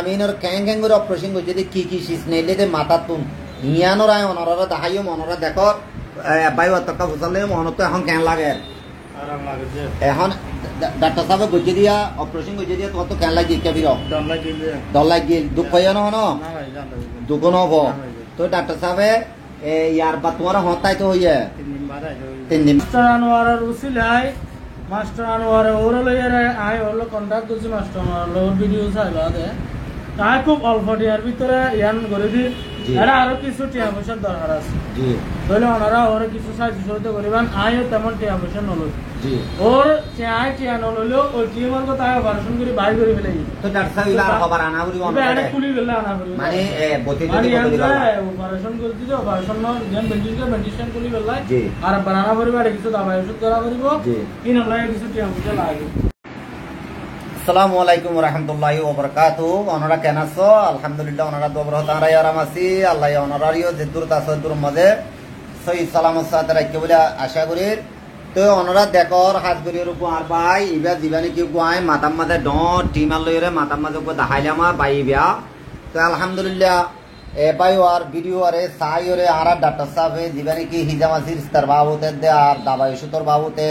আমিনর ক্যাং ক্যাং করে অপারেশন করছে কি কি শীষ নেইলে দে মাথা তুন ইয়ানোর আয় অনরা দেখাইও মনরা দেখো বাই অতকা বুঝালে মন তো এখন ক্যাং লাগে আরাম লাগে যে এখন ডাক্তার সাহেব গজে দিয়া অপারেশন গজে দিয়া তো ক্যাং লাগে কে বিরো দল লাগিল দুঃখ হয় না হনো দুঃখ নব তো ডাক্তার সাহেব ইয়ার বা তোমার হতাই তো হইয়ে 3 দিন মাস্টার আনোয়ারের উসিলাই মাস্টার আনোয়ারে ওরাল আয় হলো কন্ট্যাক্ট করছি মাস্টার আনোয়ার ভিডিও চাইবা দে তাই খুব অল্প টিয়ার ভিতরে ইয়ান করে দি এরা আরো কিছু টিয়া পয়সার দরকার আছে জি তাহলে ওনারা ওরা কিছু সাহায্য সহযোগিতা করিবেন আয়ও তেমন টিয়া পয়সা নলই জি ওর চাই টিয়া নলইলেও ওই টিএমআর কথা অপারেশন করে বাইর করে ফেলাই তো ডাক্তার সাহেব ইলা খবর আনা করি এটা খুলি ফেলে আনা করি মানে বতি মানে যদি বলি অপারেশন করতে যে অপারেশন যেন মেডিসিন খুলি ফেলাই জি আর বানানা পরিবার কিছু দাবাই ওষুধ করা করিব জি ইন লাগে কিছু টিয়া পয়সা লাগে। আসসালামু আলাইকুম ওয়া রাহমাতুল্লাহি ওয়া বারাকাতুহু ওনারা কেন আছো আলহামদুলিল্লাহ ওনারা দবর তারাই আরাম আছি আল্লাহ ওনারারিও যে দূর তাসদুর মধ্যে সহি সালামত সাথে রাখতে বলে আশা করি তো ওনারা দেখর হাত গরির উপর আর ভাই ইবা জীবানি কি কোয়াই মাতাম মাঝে ড টিমার লইরে মাতাম মাঝে কো দেখাইলাম বাই বিয়া তো আলহামদুলিল্লাহ এ ভাই আর ভিডিও আরে সাই ওরে আর ডাক্তার সাহেব জীবানি কি হিজামাসির স্তর বাবুতে দে আর দাবাই সুতর বাবুতে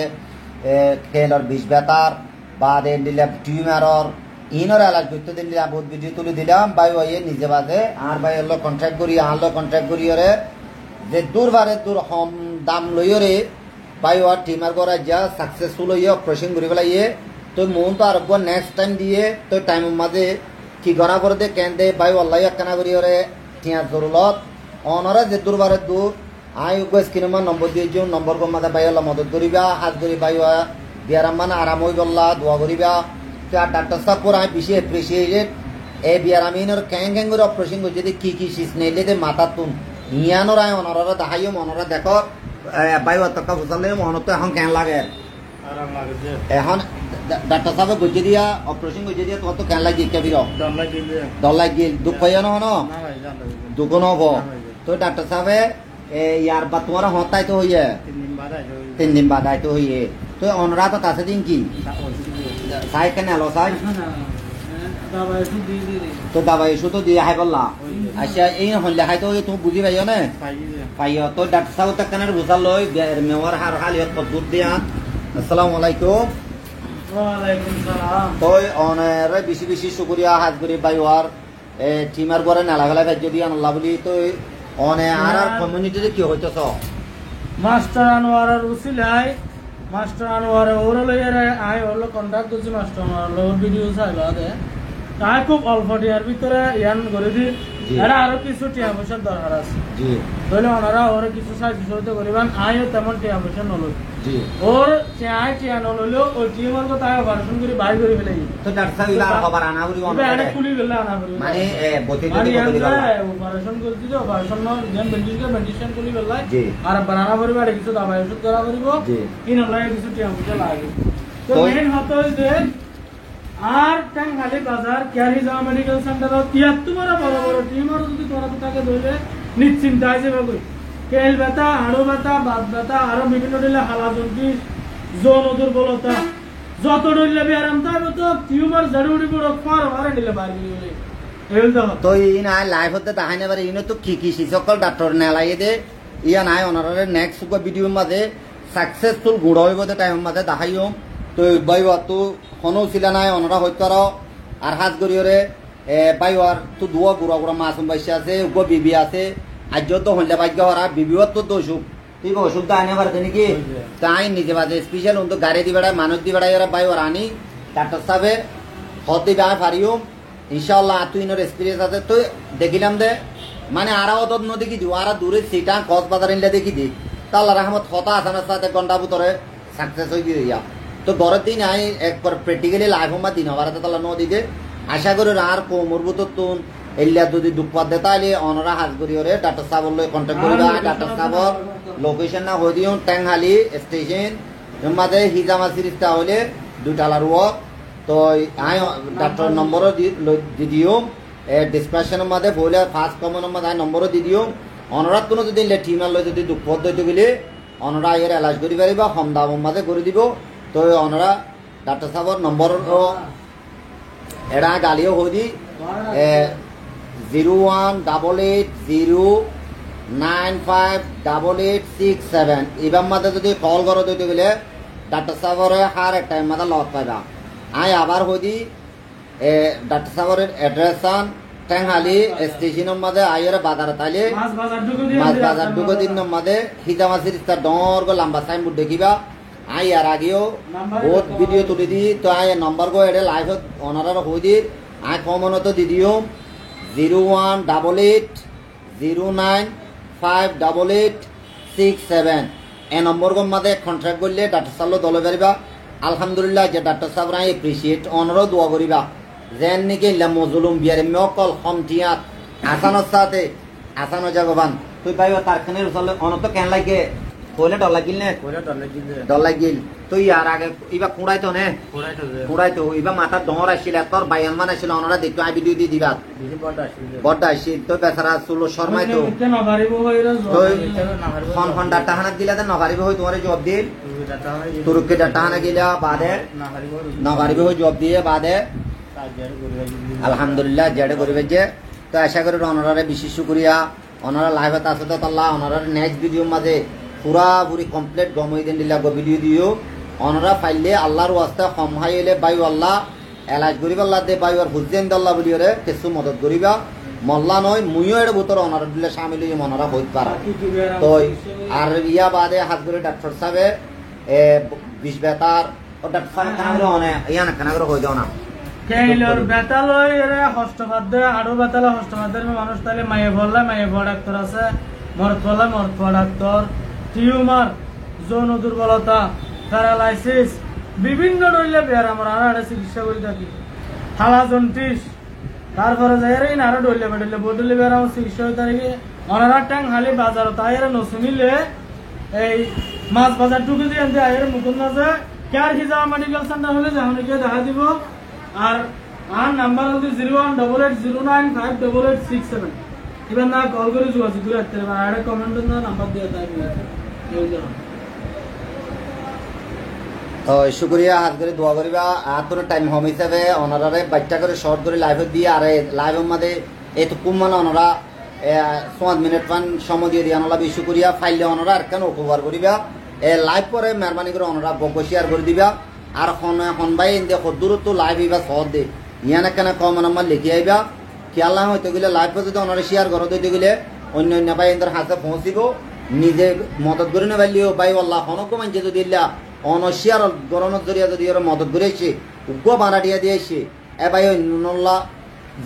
খেলর বিষ বেতার বাদে দিলাম টিউমারর ইনর এলাজ করতে দিলাম বহুত ভিডিও তুলে দিলাম ভাই ওই নিজে বাদে আর ভাই এলো কন্ট্রাক্ট করি আনলো কন্ট্রাক্ট করি ওরে যে দূর বারে দূর কম দাম লই ওরে ভাই ওর টিউমার করা যা সাকসেসফুল হইয়ে অপারেশন করে ফেলাইয়ে তো মন তো আর নেক্সট টাইম দিয়ে তো টাইমের মাঝে কি গড়া করে দে কেন দে ভাই আল্লাহ একখানা করি ওরে টিয়া জরুলত অনরা যে দূর বারে দূর আই উগ স্ক্রিনে নম্বর দিয়ে যে নম্বর কম মাঝে ভাই আল্লাহ মদত করিবা হাত করি ভাই বিয়ারাম মানে আরাম হই বললা দোয়া করিবা ডাক্তার সাহেব পুরো আমি বেশি এপ্রিসিয়েটেড এই বিয়ারামিনের ক্যাং ক্যাং করে অপারেশন করছে কি কি শীষ নেইলে দে মাথা তুন ইয়ানোর আয় অনরা দেখাইও মনরা দেখো বাই অতকা বুঝালে মন তো এখন ক্যাং লাগে আরাম লাগে যে এখন ডাক্তার সাহেব গজে দিয়া অপারেশন গজে দিয়া তো ক্যাং লাগে কে বিরো দল লাগিল দুঃখ হয় না হনো দুঃখ নব তো ডাক্তার সাহেব ইয়ার বা তোমার হতাই তো হইয়ে 3 দিন বাদ আইতো হইয়ে তো অনরা তো কাছে দিন কি সাই কেন আলো সাই তো দাবাই ওষুধ তো দিয়ে হাই বললা আচ্ছা এই হলে হাই তো তুমি বুঝি পাইও না পাইও তো ডাক্তার সাহেব তো কেন বুঝাল লই মেওয়ার হার হাল ইয়ত দুধ দিয়া আসসালামু আলাইকুম ওয়া আলাইকুম সালাম তো অনরে বেশি বেশি শুকরিয়া হাত করি ভাই ওর টিমার করে নালা ফেলা ভাই যদি আল্লাহ বলি তো অনে আর কমিউনিটিতে কি হইতেছ মাস্টার আনোয়ারের উসিলাই মাস্টার আনোয়ারে ওরাল আয় হলো কন্ট্যাক্ট করছি মাস্টার আনোয়ার ভিডিও চাইবা দে তাই খুব অল্প টিয়ার ভিতরে ইয়ান করে দি এরা আরো কিছু টিয়া পয়সার দরকার আছে জি তাহলে ওনারা ওরা কিছু সাহায্য সহযোগিতা করিবেন আয়ও তেমন টিয়া পয়সা নলই জি ওর চাই টিয়া নলইলেও ওই টিএমআর কথা অপারেশন করে বাইর করে ফেলাই তো ডাক্তার সাহেব ইলা খবর আনা করি এটা খুলি ফেলে আনা করি মানে বতি মানে যদি বলি অপারেশন করতে যে অপারেশন যেন মেডিসিন খুলি ফেলাই জি আর বানানা পরিবার কিছু দাবাই ওষুধ করা করিব জি ইন লাগে কিছু টিয়া পয়সা লাগে তো মেইন হতো যে আর টাঙ্গাইল বাজার ক্যারিজা মেডিকেল সেন্টারত 73 বড় বড় টিউমার যদি তোরা তাকে ধরলে নিশ্চিন্ত আছে বাবু কেল ব্যথা হাড়ু ব্যথা বাত ব্যথা আরো বিভিন্ন দিলে হালাজন্তি যৌন দুর্বলতা যত ডইলে ব্যায়াম তাই তো টিউমার জরুরি বড় ফার মারে দিলে বাইরে গেলে হেল দাও তো ইন আই লাইভ হতে দেখাই না পারে ইনো তো কি কি সকল ডাক্তার নেলাই দে ইয়া নাই অনারে নেক্সট ভিডিও মাঝে সাকসেসফুল গুড় হইব দে টাইম মাঝে দেখাইও তো বাইবা তো হনো ছিল নাই অনরা হইতার আর হাত গরিয়রে বাইবার তো দুয়া গুড়া গুড়া মাসুম বাইসে আছে উগ বিবি আছে আজ তো হইলে ভাগ্য হরা বিবিওর তো দোষুক ঠিক ওষুধ আনে পারতে নাকি তাই নিজে বাজে স্পেশাল তো গাড়ি দিবেড়া মানুষ দিবেড়া এরা বাইবার আনি ডাক্তার সাহেবে হত দিবে আমি পারিও ইনশাআল্লাহ তুই ইনোর এক্সপিরিয়েন্স আছে তো দেখিলাম দে মানে আরা অত নদী কি দিব আরা দূরে সিটা কক্সবাজার ইনলে দেখি দি তা আল্লাহ রহমত হতা আসানের সাথে ঘন্টা ভিতরে সাকসেস হয়ে গিয়া তো ঘরের দিন আই একবার প্র্যাকটিক্যালি লাইভ হমা দিন হবার তালা নদী দে আশা করি আর কোমরবুত তুন এলিয়া যদি দুঃখপাত দে তাহলে অনরা হাজ করি ওরে ডাক্তার সাহেব কন্ট্যাক্ট করিবা ডাক্তার সাহেবর লোকেশন না হয়ে দিও ট্যাংহালি স্টেশন মাঝে হিজামাসির তাহলে 2 টালার ওয়াক তো আই ডাক্তার নম্বরও দি দিও ডিসকাশনের মাঝে বলে ফার্স্ট কমনের মাঝে আই নম্বরও দি দিও অনরা কোনো যদি টিমার লই যদি দুঃখপাত দইতে গেলে অনরা এর এলাজ করি পারিবা কম দামের মাঝে করে দিব তো অনরা ডাক্তার সাহেবর নম্বর এটা গালিও হদি 01880958867 এবার মাঝে যদি কল করো দিতে গেলে ডাক্তার সাহেবের হার একটা মাথা লত পাইবা আই আবার হদি ডাক্তার সাহেবের অ্যাড্রেসান টেংহালি স্টেশনের মাঝে আইয়ের বাজার তাইলে মাছ বাজার ঢুকে দিন মাঝে হিজামাসির ইস্তার ডর গো লম্বা সাইনবোর্ড দেখিবা আই আর আগেও বহুত ভিডিও তুলে দি তো আই নম্বর গো এটা লাইভ অনারার হই দি আই কমনত দি দিও 01880958867 এ নম্বর গো মাঝে কন্ট্রাক্ট করলে ডাক্তার সাহেব দলে পারিবা আলহামদুলিল্লাহ যে ডাক্তার সাহেব আই এপ্রিসিয়েট অনারও দোয়া করিবা যেন নাকি মজলুম বিয়ারে মকল হমটিয়াত আসানোর সাথে আসানো জাগবান তুই পাইবা তারখানের চলে অনত কেন লাগে কইলে ডর লাগিল নে ডর লাগিল তুই আর আগে ইবা কুড়াইতো নে কুড়াইতো ইবা মাথার ডর আসছিল তোর বায়ান মান আসছিল অনরা দেখতো আই ভিডিও দি দিবা বড়টা আসছিল তো বেচারা চুলো শর্মাই তো ফোন ফোন ডাটা হানা দিলা দেন নগারিবে হই তোমারে জব দিল তুরুকে ডাটা হানা গিলা বাদে নগারিবে হই জব দিয়ে বাদে আলহামদুলিল্লাহ যেটা করিবে যে তো আশা করি অনারারে বেশি শুকরিয়া অনারা লাইভে আছে তো আল্লাহ অনারার নেক্সট ভিডিও মাঝে পুরাপুরি কমপ্লিট গমই দিন দিলা ভিডিও দিও অনারা পাইলে আল্লাহর ওয়াস্তে সমহাই হইলে বায়ু আল্লাহ এলাজ করিবা আল্লাহ দে বায়ু আর হুজেন আল্লাহ বলিওরে কিছু মদত করিবা মল্লা নয় মুইও এর ভিতরে অনারা দিলে সামিল হয়ে মনারা হইতে পারা তো আর ইয়া বাদে হাত করে ডাক্তার সাহেবে বিষ বেতার ও ডাক্তার সাহেব অনেক ইয়া না কেন করে হয়ে যাও না কেইলর বেতালয় এরে হস্তবাদ্য আরো বেতাল হস্তবাদ্যের মানুষ তাহলে মায়ে ভরা ডাক্তার আছে মরত ডাক্তার টিউমার যৌন দুর্বলতা প্যারালাইসিস বিভিন্ন ধরনের বেয়ার আমরা আরো চিকিৎসা করে থাকি থালা জন্টিস তারপরে যাই আরো ডলে বেডলে বদলে বেয়ার আমার চিকিৎসা হয়ে থাকি অনারা ট্যাং হালি বাজার তাই নসুনিলে এই মাছ বাজার টুকু দিয়ে আয়ের মুকুন্দ আছে কেয়ার হিজামা মেডিকেল সেন্টার হলে যেমন গিয়ে দেখা দিব আর নাম্বার হচ্ছে 01880958867 এবার না কল করে যোগাযোগ করে রাখতে পারবেন আর কমেন্টের নাম্বার দিয়ে তো শুক্রিয়া হাত করে দোয়া করিবা আর তোর টাইম হোম হিসাবে অনারারে বাচ্চা করে শর্ট করে লাইভে দিয়ে আর লাইভের মধ্যে এতক্ষণ মানে অনারা 5 মিনিট পান সময় দিয়ে দিয়ে অনলা বেশি করিয়া ফাইলে অনারা আর কেন উপকার করিবা লাইভ পরে মেহরবানি করে অনারা বক শেয়ার করে দিবা আর হনবাই ইন্দে দূরত্ব লাইভ হইবা সহজ দে ইয়ানা কেন কম নাম্বার লিখে আইবা খেয়াল হইতে গেলে লাইভে যদি অনারা শেয়ার করো দিতে গেলে অন্য অন্য ভাই ইন্দার হাতে পৌঁছিব নিজে মদত করে নেবালিও ভাই আল্লাহ হনক মানছে যদি অনশিয়ার গরমের জরিয়া যদি ওরা মদত করেছে উগ্র বানাটিয়া দিয়েছে এ ভাই নুনল্লা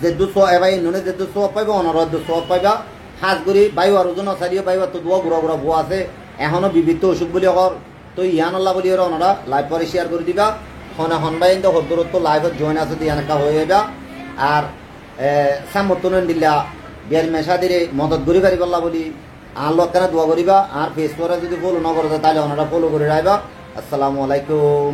যে দুশো এ ভাই নুনে যে 200 পাইবা অনারা 200 পাইবা হাজ করি বায়ু আর ওজন সারিও পাইবা তো দোয়া গুড়া গুড়া বউ আছে এখনো বিবিধ অসুখ বলি অকর তো ইয়ান আল্লাহ বলি ওরা ওনারা লাইভ পরে শেয়ার করে দিবা হনবাই ইন্দা হদ্দূরত্ব লাইভত জয়েন আছে দিয়ে এনেকা হয়ে যাবা আর সামর্থন দিল্লা বিয়ার মেশা দিলে মদত করি পারিব আল্লাহ বলি আল্লাহ কেন দোয়া করিবা আর ফেসবুকে যদি ফলো না করতে তাহলে ওনারা ফলো করে রাখবা আসসালামু আলাইকুম।